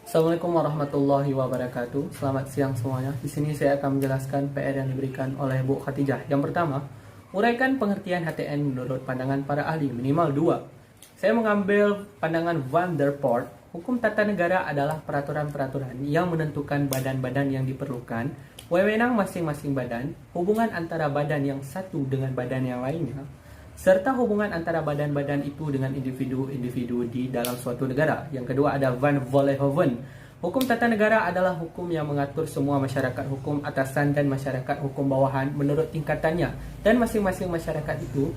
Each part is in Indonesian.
Assalamualaikum warahmatullahi wabarakatuh. Selamat siang semuanya. Di sini saya akan menjelaskan PR yang diberikan oleh Bu Khatijah. Yang pertama, uraikan pengertian HTN menurut pandangan para ahli minimal 2. Saya mengambil pandangan Van der Poort. Hukum tata negara adalah peraturan-peraturan yang menentukan badan-badan yang diperlukan, wewenang masing-masing badan, hubungan antara badan yang satu dengan badan yang lainnya, serta hubungan antara badan-badan itu dengan individu-individu di dalam suatu negara. Yang kedua ada Van Vollenhoven. Hukum tata negara adalah hukum yang mengatur semua masyarakat hukum atasan dan masyarakat hukum bawahan menurut tingkatannya, dan masing-masing masyarakat itu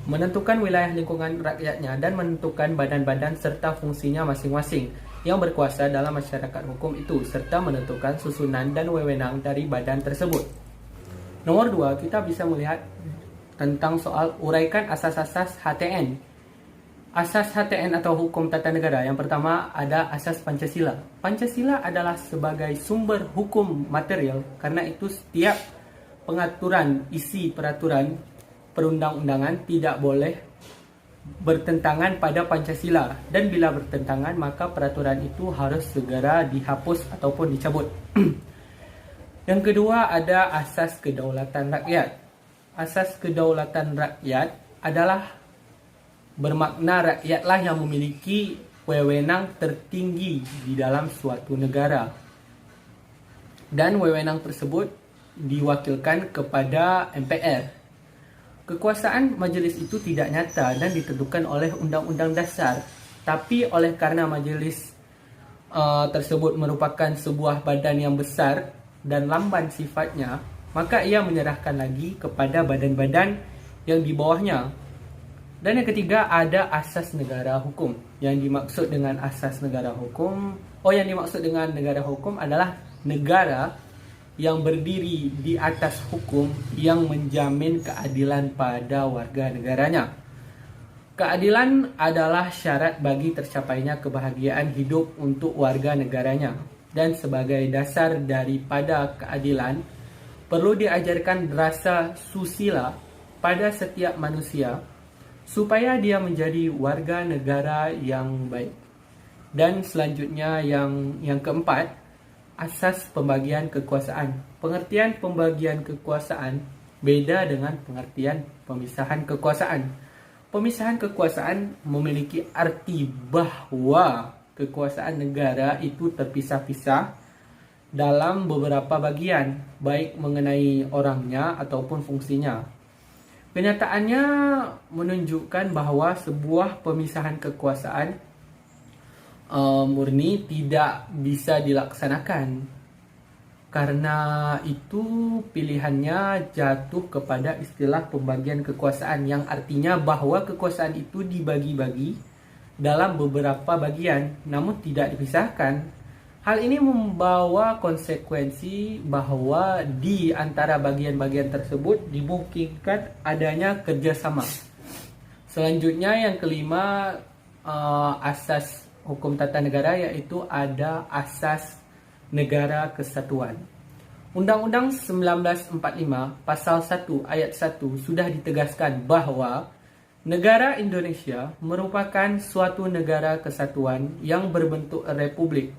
menentukan wilayah lingkungan rakyatnya dan menentukan badan-badan serta fungsinya masing-masing yang berkuasa dalam masyarakat hukum itu, serta menentukan susunan dan wewenang dari badan tersebut. Nomor 2, kita bisa melihat tentang soal uraikan asas-asas HTN. Asas HTN atau hukum tata negara. Yang pertama ada asas Pancasila. Pancasila adalah sebagai sumber hukum material, karena itu setiap pengaturan isi peraturan perundang-undangan tidak boleh bertentangan pada Pancasila, dan bila bertentangan maka peraturan itu harus segera dihapus ataupun dicabut. Yang kedua ada asas kedaulatan rakyat. Asas kedaulatan rakyat adalah bermakna rakyatlah yang memiliki wewenang tertinggi di dalam suatu negara, dan wewenang tersebut diwakilkan kepada MPR. Kekuasaan majelis itu tidak nyata dan ditentukan oleh Undang-Undang Dasar, tapi oleh karena majelis tersebut merupakan sebuah badan yang besar dan lamban sifatnya, maka ia menyerahkan lagi kepada badan-badan yang di bawahnya. Dan yang ketiga ada asas negara hukum. Yang dimaksud dengan asas negara hukum, yang dimaksud dengan negara hukum adalah negara yang berdiri di atas hukum yang menjamin keadilan pada warga negaranya. Keadilan adalah syarat bagi tercapainya kebahagiaan hidup untuk warga negaranya, dan sebagai dasar daripada keadilan perlu diajarkan rasa susila pada setiap manusia supaya dia menjadi warga negara yang baik. Dan selanjutnya yang keempat, asas pembagian kekuasaan. Pengertian pembagian kekuasaan beda dengan pengertian pemisahan kekuasaan. Pemisahan kekuasaan memiliki arti bahwa kekuasaan negara itu terpisah-pisah dalam beberapa bagian, baik mengenai orangnya ataupun fungsinya. Kenyataannya menunjukkan bahwa sebuah pemisahan kekuasaan murni tidak bisa dilaksanakan. Karena itu pilihannya jatuh kepada istilah pembagian kekuasaan, yang artinya bahwa kekuasaan itu dibagi-bagi dalam beberapa bagian namun tidak dipisahkan. Hal ini membawa konsekuensi bahwa di antara bagian-bagian tersebut dimungkinkan adanya kerjasama. Selanjutnya yang kelima, asas hukum tata negara, yaitu ada asas negara kesatuan. Undang-Undang 1945 pasal 1 ayat 1 sudah ditegaskan bahwa negara Indonesia merupakan suatu negara kesatuan yang berbentuk republik.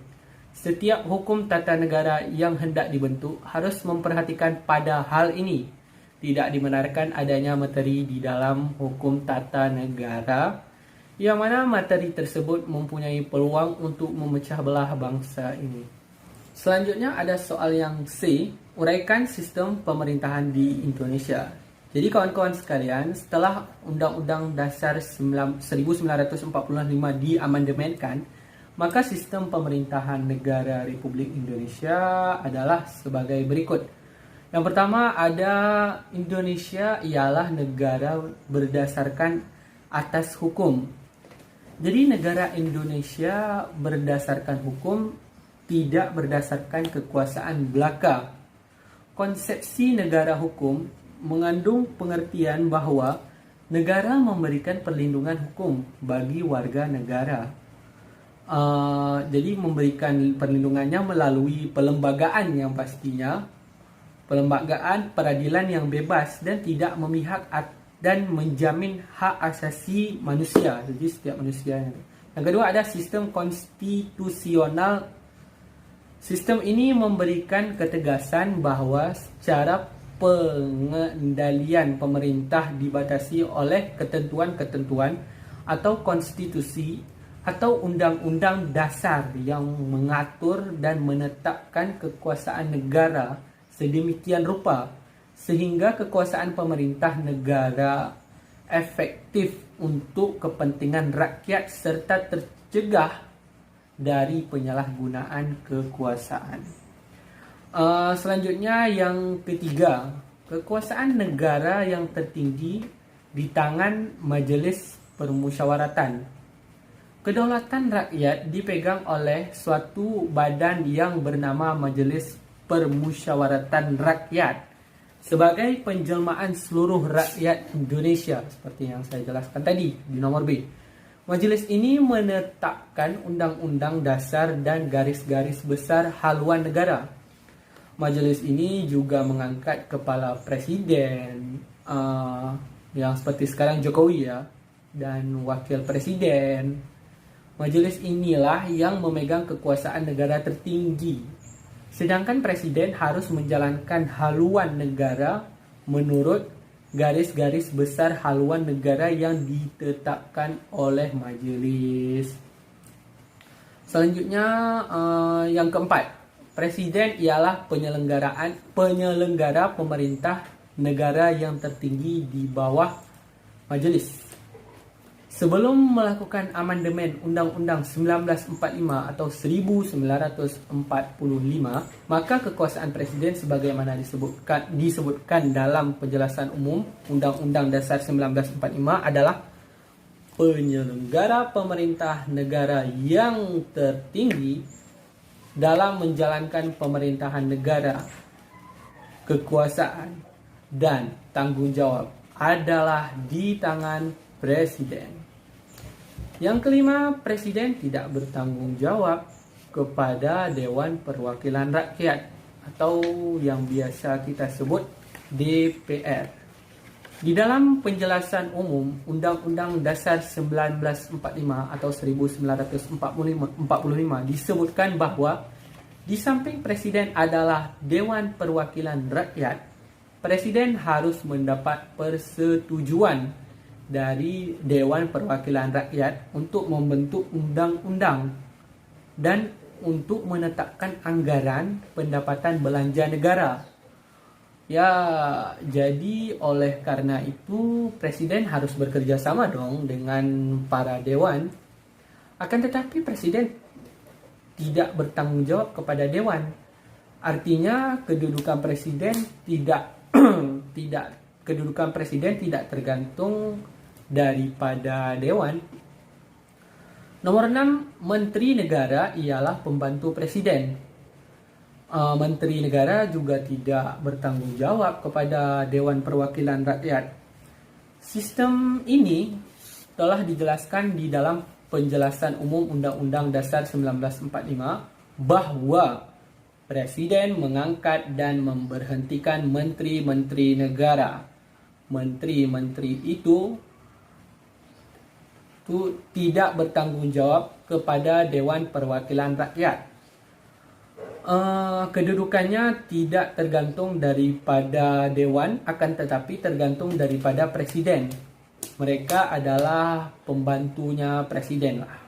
Setiap hukum tata negara yang hendak dibentuk harus memperhatikan pada hal ini. Tidak dibenarkan adanya materi di dalam hukum tata negara yang mana materi tersebut mempunyai peluang untuk memecah belah bangsa ini. Selanjutnya ada soal yang C, uraikan sistem pemerintahan di Indonesia. Jadi kawan-kawan sekalian, setelah Undang-Undang Dasar 1945 diamandemenkan, maka sistem pemerintahan negara Republik Indonesia adalah sebagai berikut. Yang pertama ada Indonesia ialah negara berdasarkan atas hukum. Jadi negara Indonesia berdasarkan hukum, tidak berdasarkan kekuasaan belaka. Konsepsi negara hukum mengandung pengertian bahwa negara memberikan perlindungan hukum bagi warga negara. Jadi memberikan perlindungannya melalui pelembagaan yang pastinya, pelembagaan peradilan yang bebas dan tidak memihak dan menjamin hak asasi manusia, jadi setiap manusia. Yang kedua ada sistem konstitusional Sistem ini memberikan ketegasan bahwa secara pengendalian pemerintah dibatasi oleh ketentuan-ketentuan atau konstitusi atau undang-undang dasar yang mengatur dan menetapkan kekuasaan negara sedemikian rupa sehingga kekuasaan pemerintah negara efektif untuk kepentingan rakyat serta tercegah dari penyalahgunaan kekuasaan. Selanjutnya yang ketiga, kekuasaan negara yang tertinggi di tangan Majelis Permusyawaratan. Kedaulatan rakyat dipegang oleh suatu badan yang bernama Majelis Permusyawaratan Rakyat sebagai penjelmaan seluruh rakyat Indonesia seperti yang saya jelaskan tadi di nomor B. Majelis ini menetapkan undang-undang dasar dan garis-garis besar haluan negara. Majelis ini juga mengangkat kepala presiden yang seperti sekarang Jokowi ya, dan wakil presiden. Majelis inilah yang memegang kekuasaan negara tertinggi. Sedangkan presiden harus menjalankan haluan negara menurut garis-garis besar haluan negara yang ditetapkan oleh majelis. Selanjutnya yang keempat, presiden ialah penyelenggara pemerintah negara yang tertinggi di bawah majelis. Sebelum melakukan amandemen Undang-Undang 1945 atau 1945, maka kekuasaan presiden sebagaimana disebutkan dalam penjelasan umum Undang-Undang Dasar 1945 adalah penyelenggara pemerintah negara yang tertinggi dalam menjalankan pemerintahan negara. Kekuasaan dan tanggung jawab adalah di tangan presiden. Yang kelima, presiden tidak bertanggung jawab kepada Dewan Perwakilan Rakyat atau yang biasa kita sebut DPR. Di dalam penjelasan umum Undang-Undang Dasar 1945 atau 1945 disebutkan bahwa di samping presiden adalah Dewan Perwakilan Rakyat, presiden harus mendapat persetujuan dari Dewan Perwakilan Rakyat untuk membentuk undang-undang dan untuk menetapkan anggaran pendapatan belanja negara. Ya, jadi oleh karena itu presiden harus bekerja sama dong dengan para dewan. Akan tetapi presiden tidak bertanggung jawab kepada dewan. Artinya kedudukan presiden tidak tergantung daripada dewan. Nomor 6, menteri negara ialah pembantu presiden. Menteri negara juga tidak bertanggung jawab kepada Dewan Perwakilan Rakyat. Sistem ini telah dijelaskan di dalam penjelasan umum Undang-Undang Dasar 1945 bahwa presiden mengangkat dan memberhentikan menteri-menteri negara. Menteri-menteri itu tidak bertanggung jawab kepada Dewan Perwakilan Rakyat. Kedudukannya tidak tergantung daripada Dewan, akan tetapi tergantung daripada Presiden. Mereka adalah pembantunya Presiden lah.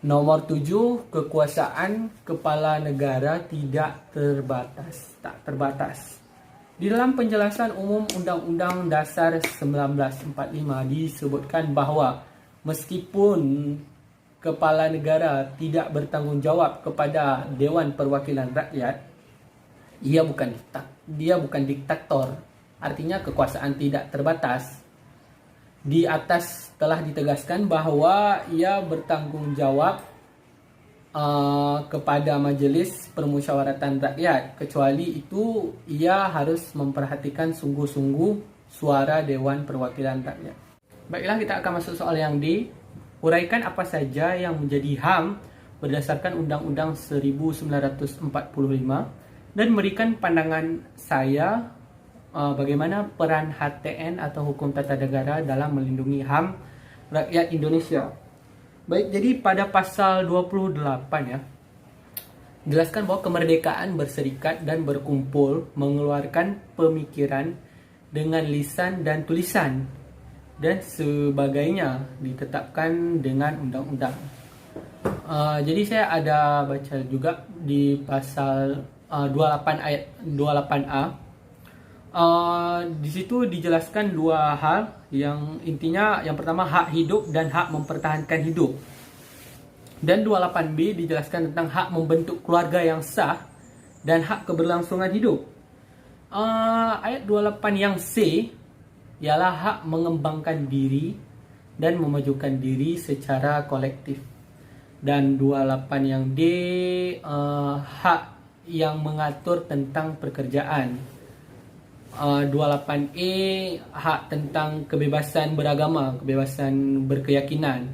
Nomor 7, kekuasaan kepala negara tidak terbatas. Di dalam penjelasan umum Undang-Undang Dasar 1945 disebutkan bahwa meskipun kepala negara tidak bertanggung jawab kepada Dewan Perwakilan Rakyat, dia bukan diktator. Artinya kekuasaan tidak terbatas. Di atas telah ditegaskan bahwa ia bertanggung jawab kepada Majelis Permusyawaratan Rakyat. Kecuali itu, ia harus memperhatikan sungguh-sungguh suara Dewan Perwakilan Rakyat. Baiklah, kita akan masuk soal yang D. Uraikan apa saja yang menjadi HAM berdasarkan Undang-Undang 1945 dan berikan pandangan saya bagaimana peran HTN atau Hukum Tata Negara dalam melindungi HAM rakyat Indonesia. Baik, jadi pada pasal 28 ya, jelaskan bahwa kemerdekaan berserikat dan berkumpul, mengeluarkan pemikiran dengan lisan dan tulisan dan sebagainya ditetapkan dengan undang-undang. Jadi saya ada baca juga di pasal 28 ayat 28A. Di situ dijelaskan dua hal yang intinya yang pertama hak hidup dan hak mempertahankan hidup. Dan 28B dijelaskan tentang hak membentuk keluarga yang sah dan hak keberlangsungan hidup. Ayat 28 yang C ialah hak mengembangkan diri dan memajukan diri secara kolektif. Dan 28 yang D hak yang mengatur tentang pekerjaan. 28E hak tentang kebebasan beragama, kebebasan berkeyakinan,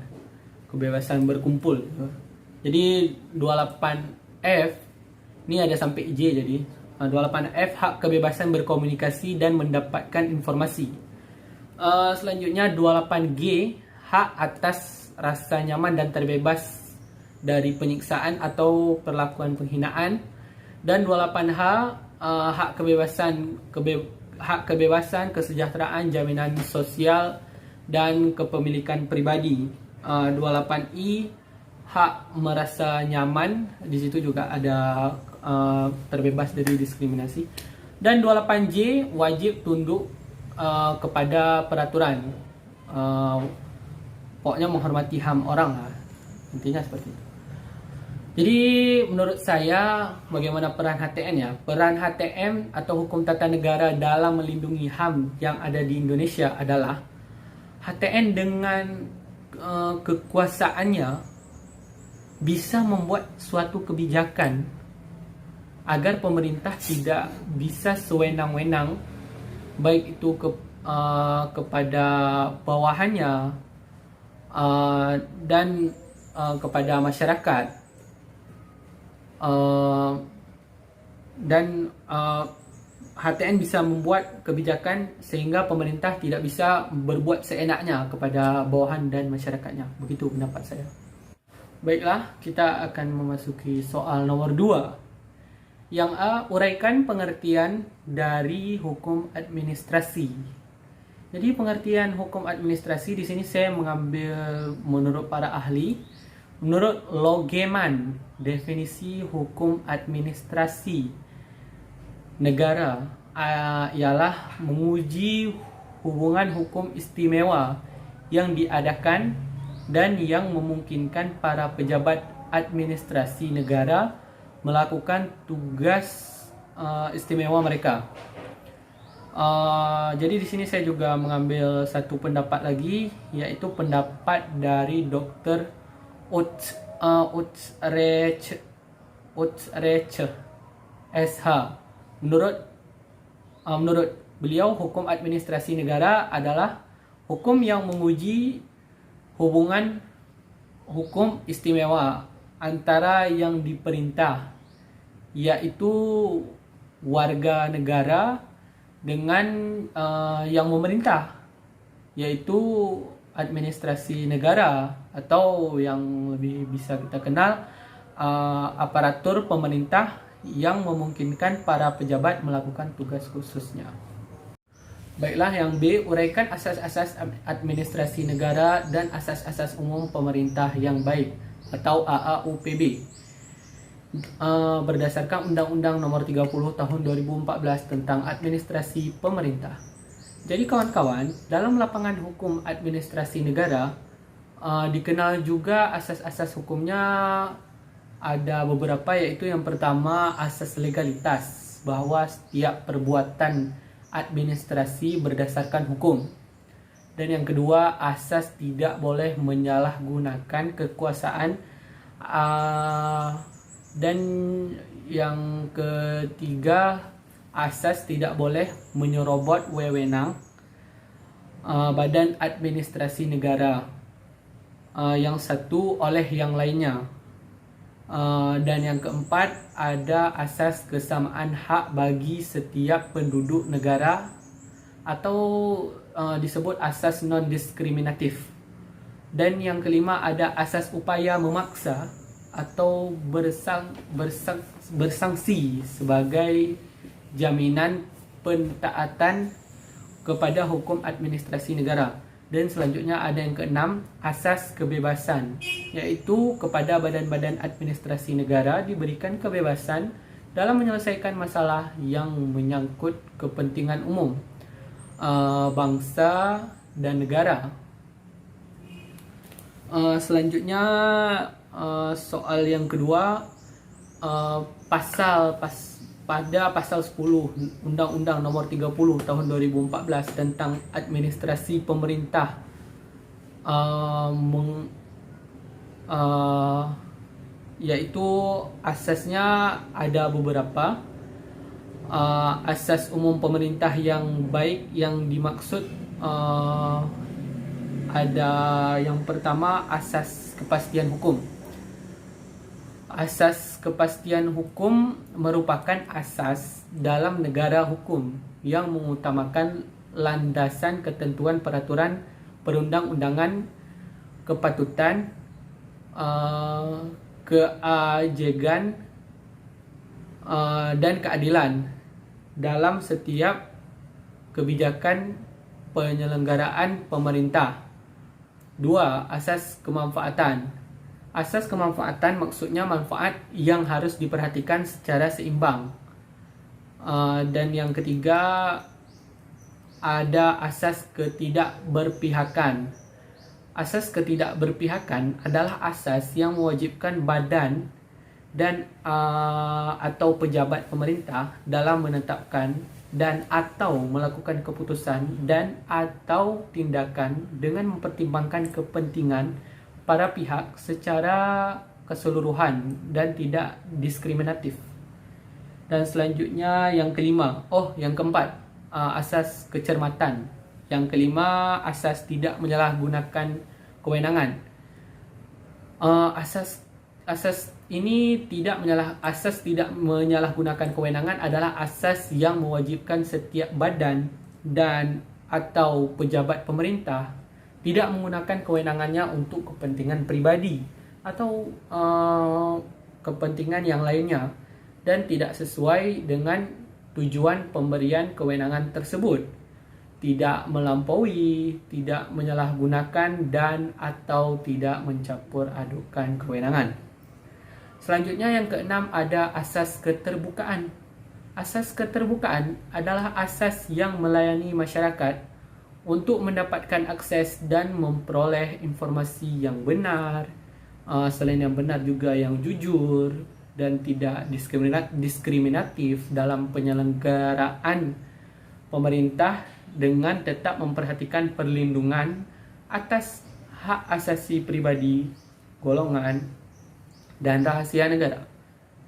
kebebasan berkumpul. Jadi 28F ni ada sampai J, jadi 28F hak kebebasan berkomunikasi dan mendapatkan informasi. Selanjutnya 28G hak atas rasa nyaman dan terbebas dari penyiksaan atau perlakuan penghinaan. Dan 28H hak kebebasan, kesejahteraan, jaminan sosial dan kepemilikan pribadi. 28I hak merasa nyaman, di situ juga ada terbebas dari diskriminasi. Dan 28J wajib tunduk kepada peraturan, pokoknya menghormati HAM orang lah, intinya seperti itu. Jadi menurut saya bagaimana peran HTN ya? Peran HTM atau Hukum Tata Negara dalam melindungi HAM yang ada di Indonesia adalah HTN dengan kekuasaannya bisa membuat suatu kebijakan agar pemerintah tidak bisa sewenang-wenang, baik itu kepada bawahannya dan kepada masyarakat. Dan HTN bisa membuat kebijakan sehingga pemerintah tidak bisa berbuat seenaknya kepada bawahan dan masyarakatnya. Begitu pendapat saya. Baiklah, kita akan memasuki soal nomor 2. Yang A, uraikan pengertian dari hukum administrasi. Jadi pengertian hukum administrasi di sini saya mengambil menurut para ahli. Menurut Logeman, definisi hukum administrasi negara ialah menguji hubungan hukum istimewa yang diadakan dan yang memungkinkan para pejabat administrasi negara melakukan tugas istimewa mereka. Jadi di sini saya juga mengambil satu pendapat lagi, yaitu pendapat dari Dr. Utrecht SH. Menurut beliau, hukum administrasi negara adalah hukum yang menguji hubungan hukum istimewa antara yang diperintah, yaitu warga negara, dengan yang memerintah, yaitu administrasi negara, atau yang lebih bisa kita kenal aparatur pemerintah yang memungkinkan para pejabat melakukan tugas khususnya. Baiklah, yang B, uraikan asas-asas administrasi negara dan asas-asas umum pemerintah yang baik atau AAUPB berdasarkan Undang-Undang Nomor 30 Tahun 2014 tentang Administrasi Pemerintah. Jadi kawan-kawan, dalam lapangan hukum administrasi negara dikenal juga asas-asas hukumnya ada beberapa, yaitu yang pertama asas legalitas, bahwa setiap perbuatan administrasi berdasarkan hukum. Dan yang kedua, asas tidak boleh menyalahgunakan kekuasaan, dan yang ketiga, asas tidak boleh menyerobot wewenang badan administrasi negara yang satu oleh yang lainnya. Dan yang keempat, ada asas kesamaan hak bagi setiap penduduk negara, atau disebut asas non-diskriminatif. Dan yang kelima, ada asas upaya memaksa, atau bersangsi sebagai jaminan pentaatan kepada hukum administrasi negara. Dan selanjutnya ada yang keenam, asas kebebasan, iaitu kepada badan-badan administrasi negara diberikan kebebasan dalam menyelesaikan masalah yang menyangkut kepentingan umum bangsa dan negara. Selanjutnya soal yang kedua, pada pasal 10 Undang-Undang Nomor 30 Tahun 2014 tentang administrasi pemerintah, yaitu asasnya ada beberapa. Asas umum pemerintah yang baik yang dimaksud ada yang pertama, asas kepastian hukum. Asas kepastian hukum merupakan asas dalam negara hukum yang mengutamakan landasan ketentuan peraturan perundang-undangan, kepatutan, keajegan, dan keadilan dalam setiap kebijakan penyelenggaraan pemerintah. 2. Asas kemanfaatan. Asas kemanfaatan maksudnya manfaat yang harus diperhatikan secara seimbang. Dan yang ketiga, ada asas ketidakberpihakan. Asas ketidakberpihakan adalah asas yang mewajibkan badan dan atau pejabat pemerintah dalam menetapkan dan atau melakukan keputusan dan atau tindakan dengan mempertimbangkan kepentingan para pihak secara keseluruhan dan tidak diskriminatif. Dan selanjutnya yang keempat, asas kecermatan. Yang kelima, asas tidak menyalahgunakan kewenangan. Asas tidak menyalahgunakan kewenangan adalah asas yang mewajibkan setiap badan dan atau pejabat pemerintah tidak menggunakan kewenangannya untuk kepentingan pribadi atau kepentingan yang lainnya dan tidak sesuai dengan tujuan pemberian kewenangan tersebut, tidak melampaui, tidak menyalahgunakan, dan atau tidak mencampur adukan kewenangan. Selanjutnya yang keenam ada asas keterbukaan. Asas keterbukaan adalah asas yang melayani masyarakat untuk mendapatkan akses dan memperoleh informasi yang benar, selain yang benar juga yang jujur dan tidak diskriminatif dalam penyelenggaraan pemerintah dengan tetap memperhatikan perlindungan atas hak asasi pribadi, golongan, dan rahasia negara.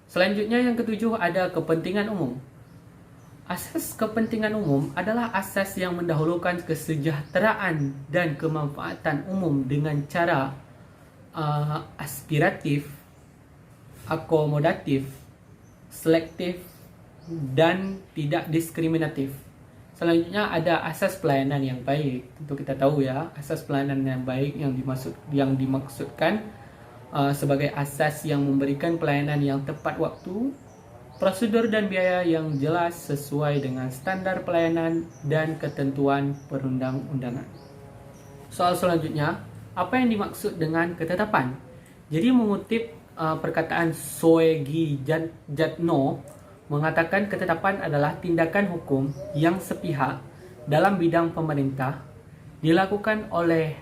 Selanjutnya yang ketujuh ada kepentingan umum. Asas kepentingan umum adalah asas yang mendahulukan kesejahteraan dan kemanfaatan umum dengan cara aspiratif, akomodatif, selektif, dan tidak diskriminatif. Selanjutnya ada asas pelayanan yang baik. Tentu kita tahu ya, asas pelayanan yang baik yang dimaksudkan sebagai asas yang memberikan pelayanan yang tepat waktu, prosedur dan biaya yang jelas sesuai dengan standar pelayanan dan ketentuan perundang-undangan. Soal selanjutnya, apa yang dimaksud dengan ketetapan? Jadi mengutip perkataan Soegi Jatno, mengatakan ketetapan adalah tindakan hukum yang sepihak dalam bidang pemerintah dilakukan oleh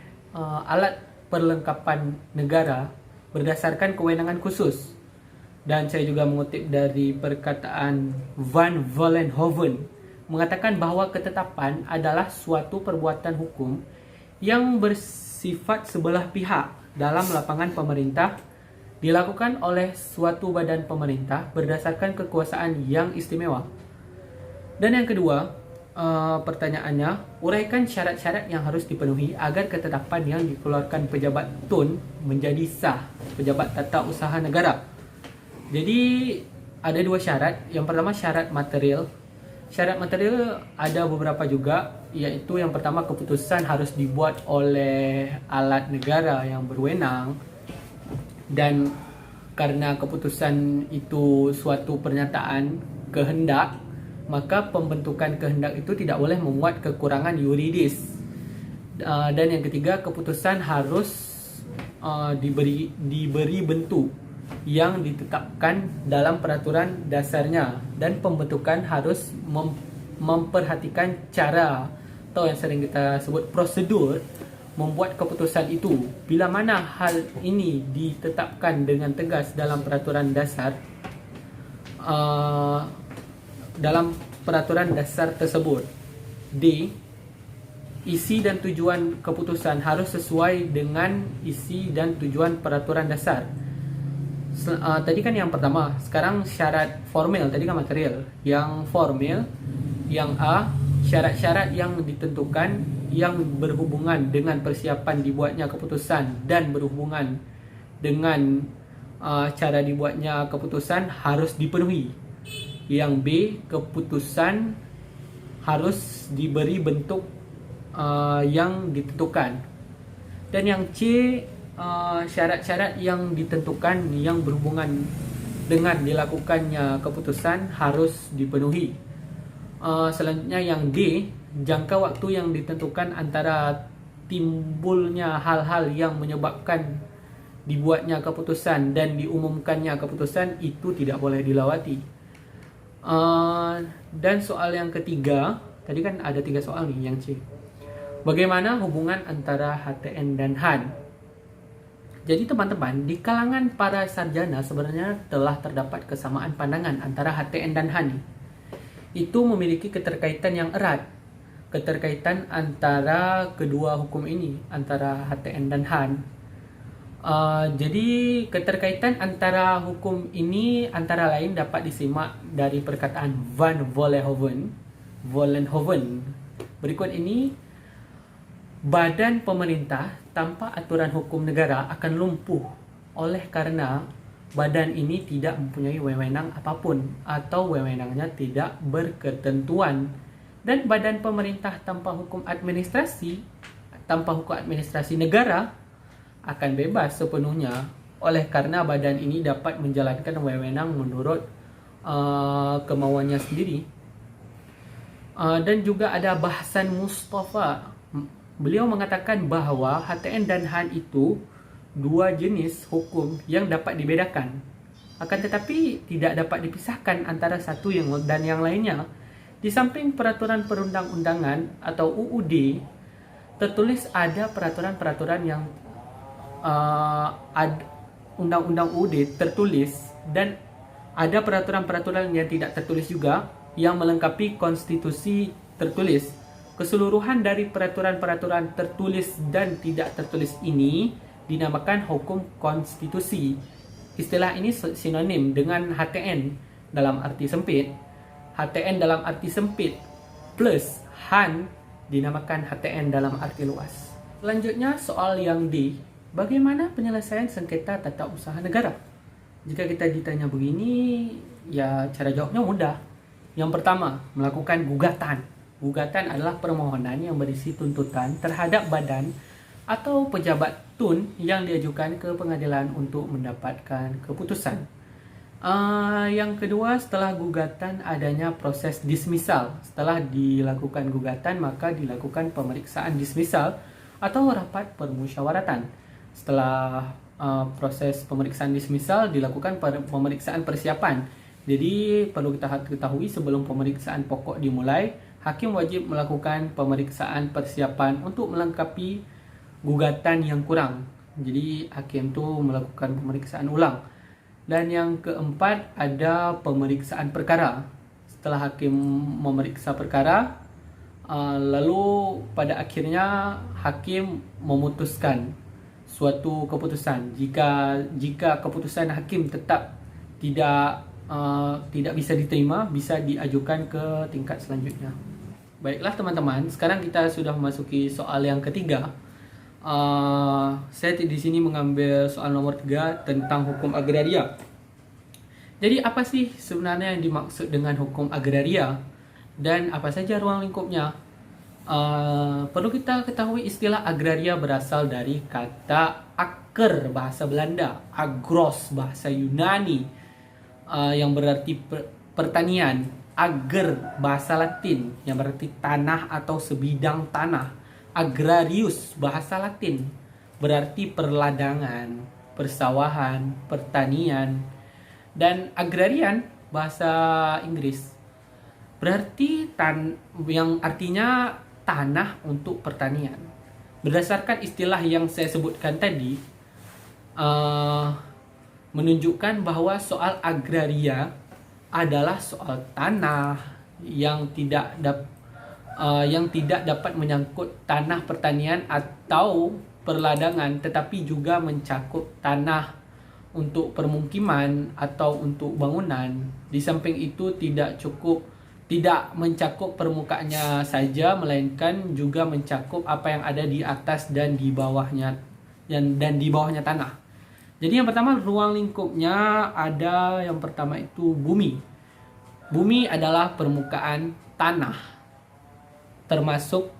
alat perlengkapan negara berdasarkan kewenangan khusus. Dan saya juga mengutip dari perkataan Van Vollenhoven, mengatakan bahwa ketetapan adalah suatu perbuatan hukum yang bersifat sebelah pihak dalam lapangan pemerintah, dilakukan oleh suatu badan pemerintah berdasarkan kekuasaan yang istimewa. Dan yang kedua, pertanyaannya, uraikan syarat-syarat yang harus dipenuhi agar ketetapan yang dikeluarkan pejabat TUN menjadi sah, pejabat tata usaha negara. Jadi ada dua syarat. Yang pertama syarat material. Syarat material ada beberapa juga, yaitu yang pertama keputusan harus dibuat oleh alat negara yang berwenang dan karena keputusan itu suatu pernyataan kehendak, maka pembentukan kehendak itu tidak boleh memuat kekurangan yuridis. Dan yang ketiga, keputusan harus diberi bentuk yang ditetapkan dalam peraturan dasarnya, dan pembentukan harus memperhatikan cara atau yang sering kita sebut prosedur membuat keputusan itu. Bila mana hal ini ditetapkan dengan tegas dalam peraturan dasar, dalam peraturan dasar tersebut. D. Isi dan tujuan keputusan harus sesuai dengan isi dan tujuan peraturan dasar. Tadi kan yang pertama, sekarang syarat formil, tadi kan material. Yang formil, yang A, syarat-syarat yang ditentukan yang berhubungan dengan persiapan dibuatnya keputusan dan berhubungan dengan cara dibuatnya keputusan harus dipenuhi. Yang B, keputusan harus diberi bentuk yang ditentukan. Dan yang C, syarat-syarat yang ditentukan yang berhubungan dengan dilakukannya keputusan harus dipenuhi. Selanjutnya yang D, jangka waktu yang ditentukan antara timbulnya hal-hal yang menyebabkan dibuatnya keputusan dan diumumkannya keputusan itu tidak boleh dilewati. Dan soal yang ketiga, tadi kan ada 3 soal nih, yang C. Bagaimana hubungan antara HTN dan HAN? Jadi teman-teman, di kalangan para sarjana sebenarnya telah terdapat kesamaan pandangan antara HTN dan HAN. Itu memiliki keterkaitan yang erat. Keterkaitan antara kedua hukum ini, antara HTN dan HAN. Jadi keterkaitan antara hukum ini antara lain dapat disimak dari perkataan Van Vollenhoven. Berikut ini, badan pemerintah tanpa aturan hukum negara akan lumpuh oleh karena badan ini tidak mempunyai wewenang apapun atau wewenangnya tidak berketentuan. Dan badan pemerintah tanpa hukum administrasi negara akan bebas sepenuhnya oleh karena badan ini dapat menjalankan wewenang menurut kemauannya sendiri. Dan juga ada bahasan Mustafa. Beliau mengatakan bahawa HTN dan HAN itu dua jenis hukum yang dapat dibedakan, akan tetapi tidak dapat dipisahkan antara satu dan yang lainnya. Di samping peraturan perundang-undangan atau UUD, tertulis ada peraturan-peraturan yang undang-undang UUD tertulis, dan ada peraturan-peraturan yang tidak tertulis juga yang melengkapi konstitusi tertulis. Keseluruhan dari peraturan-peraturan tertulis dan tidak tertulis ini dinamakan hukum konstitusi. Istilah ini sinonim dengan HTN dalam arti sempit. HTN dalam arti sempit plus HAN dinamakan HTN dalam arti luas. Selanjutnya soal yang D. Bagaimana penyelesaian sengketa tata usaha negara? Jika kita ditanya begini, ya cara jawabnya mudah. Yang pertama, melakukan gugatan. Gugatan adalah permohonan yang berisi tuntutan terhadap badan atau pejabat tun yang diajukan ke pengadilan untuk mendapatkan keputusan. Yang kedua, setelah gugatan adanya proses dismisal. Setelah dilakukan gugatan, maka dilakukan pemeriksaan dismisal atau rapat permusyawaratan. Setelah proses pemeriksaan dismisal, dilakukan pemeriksaan persiapan. Jadi perlu kita ketahui, sebelum pemeriksaan pokok dimulai, hakim wajib melakukan pemeriksaan persiapan untuk melengkapi gugatan yang kurang. Jadi hakim tu melakukan pemeriksaan ulang. Dan yang keempat, ada pemeriksaan perkara. Setelah hakim memeriksa perkara, lalu pada akhirnya hakim memutuskan suatu keputusan. Jika keputusan hakim tetap tidak bisa diterima, bisa diajukan ke tingkat selanjutnya. Baiklah teman-teman, sekarang kita sudah memasuki soal yang ketiga. Saya di sini mengambil soal nomor 3 tentang hukum agraria. Jadi apa sih sebenarnya yang dimaksud dengan hukum agraria dan apa saja ruang lingkupnya? Perlu kita ketahui istilah agraria berasal dari kata Aker bahasa Belanda, agros bahasa Yunani yang berarti pertanian, ager bahasa Latin yang berarti tanah atau sebidang tanah, agrarius bahasa Latin berarti perladangan, persawahan, pertanian, dan agrarian bahasa Inggris berarti yang artinya tanah untuk pertanian. Berdasarkan istilah yang saya sebutkan tadi, menunjukkan bahwa soal agraria adalah soal tanah yang tidak dapat menyangkut tanah pertanian atau perladangan, tetapi juga mencakup tanah untuk permukiman atau untuk bangunan. Di samping itu tidak mencakup permukaannya saja, melainkan juga mencakup apa yang ada di atas dan di bawahnya tanah. Jadi yang pertama, ruang lingkupnya ada yang pertama itu bumi. Bumi adalah permukaan tanah, termasuk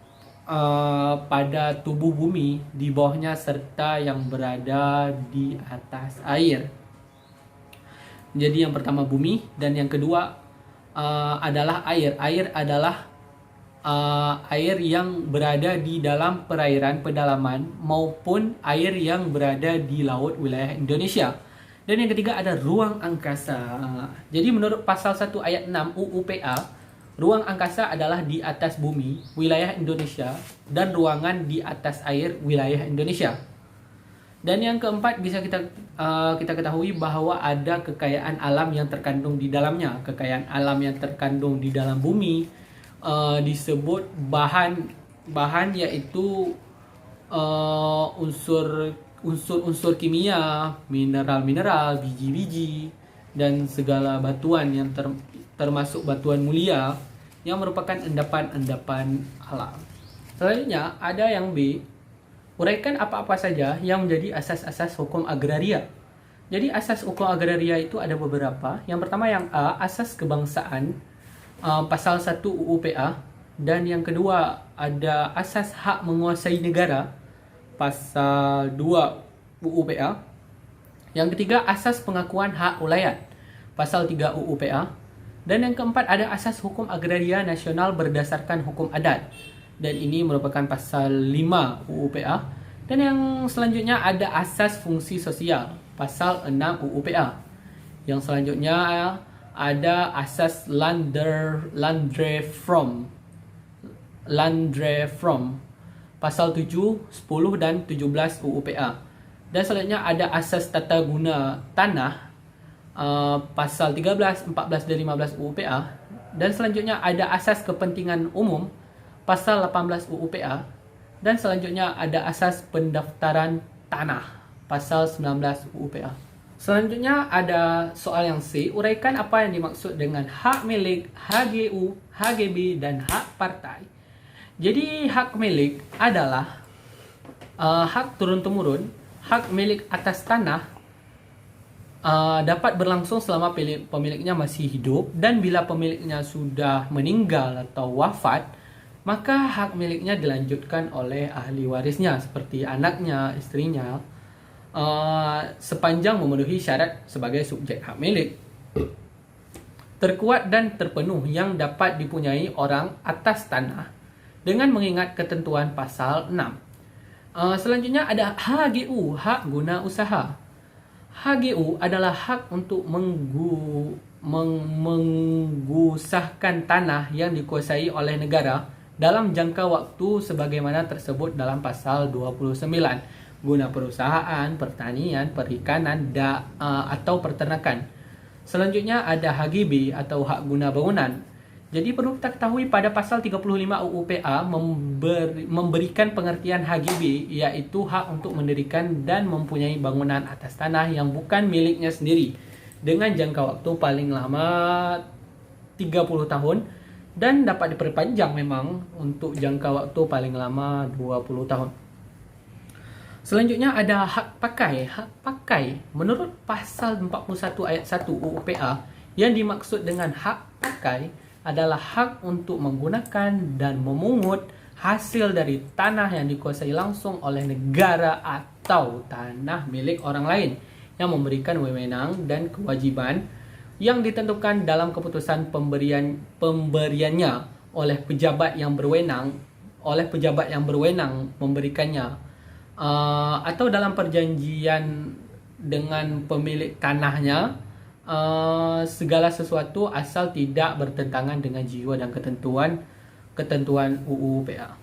pada tubuh bumi di bawahnya serta yang berada di atas air. Jadi yang pertama bumi, dan yang kedua adalah air. Air adalah air yang berada di dalam perairan pedalaman maupun air yang berada di laut wilayah Indonesia. Dan yang ketiga ada ruang angkasa. Jadi menurut pasal 1 ayat 6 UU PA, ruang angkasa adalah di atas bumi wilayah Indonesia dan ruangan di atas air wilayah Indonesia. Dan yang keempat bisa kita ketahui bahwa ada kekayaan alam yang terkandung di dalamnya. Kekayaan alam yang terkandung di dalam bumi disebut bahan yaitu unsur kimia, mineral, biji-biji, dan segala batuan yang termasuk batuan mulia yang merupakan endapan-endapan alam. Selanjutnya ada yang B, uraikan apa-apa saja yang menjadi asas-asas hukum agraria. Jadi asas hukum agraria itu ada beberapa. Yang pertama yang A, asas kebangsaan, pasal 1 UU PA. Dan yang kedua ada asas hak menguasai negara, pasal 2 UU PA. Yang ketiga asas pengakuan hak ulayat, pasal 3 UU PA. Dan yang keempat ada asas hukum agraria nasional berdasarkan hukum adat, dan ini merupakan pasal 5 UU PA. Dan yang selanjutnya ada asas fungsi sosial, pasal 6 UU PA. Yang selanjutnya ada asas Landreform, pasal 7, 10 dan 17 UU PA. Dan selanjutnya ada asas tata guna tanah, pasal 13, 14 dan 15 UU PA. Dan selanjutnya ada asas kepentingan umum, pasal 18 UU PA. Dan selanjutnya ada asas pendaftaran tanah, pasal 19 UU PA. Selanjutnya ada soal yang C, uraikan apa yang dimaksud dengan hak milik, HGU, HGB, dan hak partai. Jadi hak milik adalah hak turun-temurun, hak milik atas tanah dapat berlangsung selama pemiliknya masih hidup, dan bila pemiliknya sudah meninggal atau wafat, maka hak miliknya dilanjutkan oleh ahli warisnya seperti anaknya, istrinya, sepanjang memenuhi syarat sebagai subjek hak milik terkuat dan terpenuh yang dapat dipunyai orang atas tanah dengan mengingat ketentuan pasal 6. Selanjutnya ada HGU, hak guna usaha. HGU adalah hak untuk menggusahkan tanah yang dikuasai oleh negara dalam jangka waktu sebagaimana tersebut dalam pasal 29, guna perusahaan, pertanian, perikanan, atau peternakan. Selanjutnya ada HGB atau hak guna bangunan. Jadi perlu kita ketahui pada pasal 35 UU PA memberikan pengertian HGB, yaitu hak untuk mendirikan dan mempunyai bangunan atas tanah yang bukan miliknya sendiri dengan jangka waktu paling lama 30 tahun dan dapat diperpanjang memang untuk jangka waktu paling lama 20 tahun. Selanjutnya ada hak pakai. Hak pakai menurut pasal 41 ayat 1 UU PA, yang dimaksud dengan hak pakai adalah hak untuk menggunakan dan memungut hasil dari tanah yang dikuasai langsung oleh negara atau tanah milik orang lain yang memberikan wewenang dan kewajiban yang ditentukan dalam keputusan pemberiannya oleh pejabat yang berwenang memberikannya, atau dalam perjanjian dengan pemilik tanahnya, segala sesuatu asal tidak bertentangan dengan jiwa dan ketentuan UU PA.